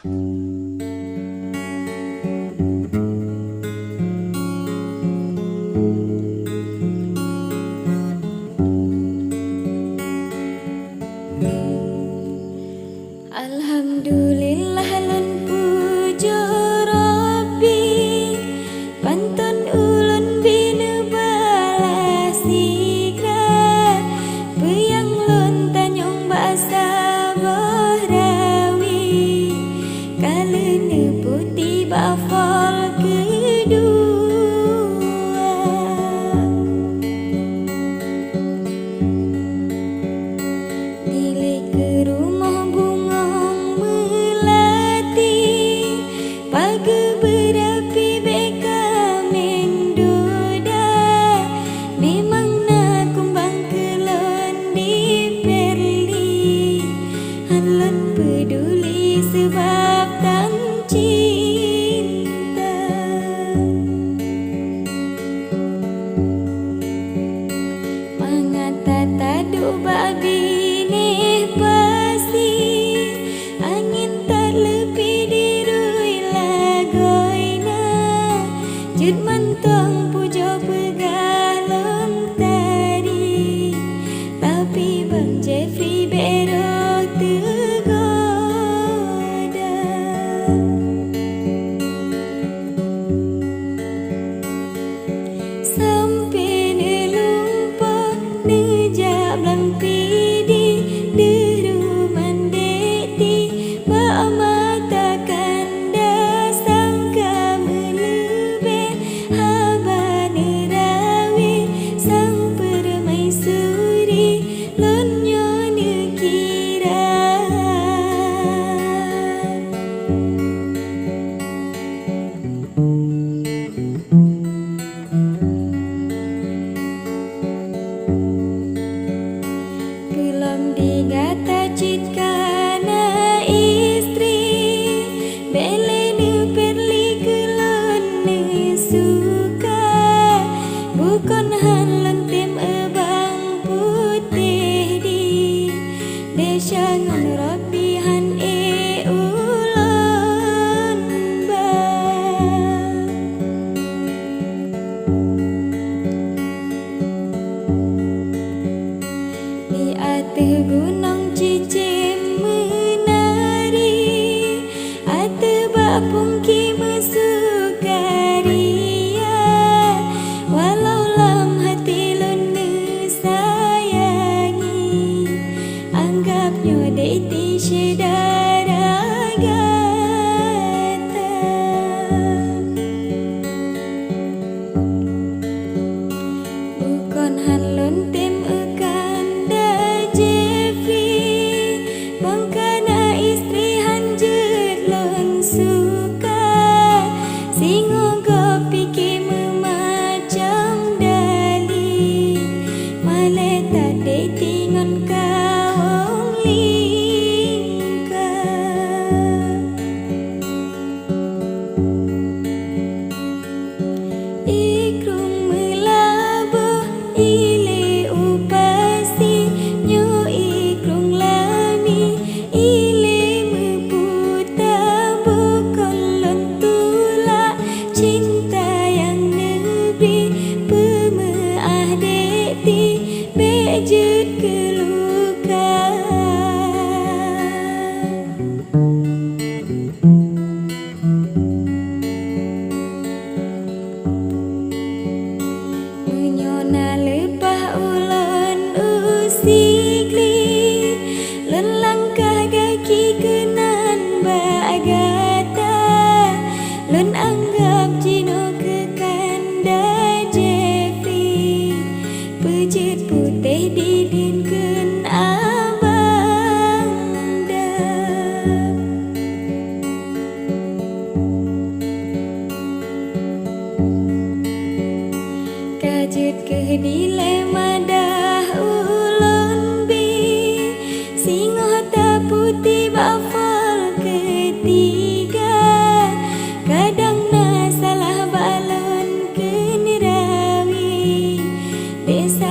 Alhamdulillah lan puja Rabbi pantun ulun bina balas nikah peyang lun tanyong basa bohrawi kalene putih bafal kedua nilai ke rumah peduli sebab dan cinta mangata tadu babi nih pasti angin tak lebih dirui lagoina jud mantong pujo pegalon tadi tapi Bang Jeffrey bero digata citkana istri belene perli kelon suka bukan halan tim ebang putih di desa ngon rapihan ulon ba di ateh gunung cicim menari ateh bapungki mesukaria walau lam hati lun sayangi anggapnya deiti sedara gata bukan halun tim bejut keluka menyona lepah ulun usikli lelangkah gaki kenan bagata lun anggap jino kekanda Jeffrey pejut putih didinkeun abang dap kajut kehdile madah ulun bi singoh ta putih bafal ketiga kadang na salah balon kenerawi desa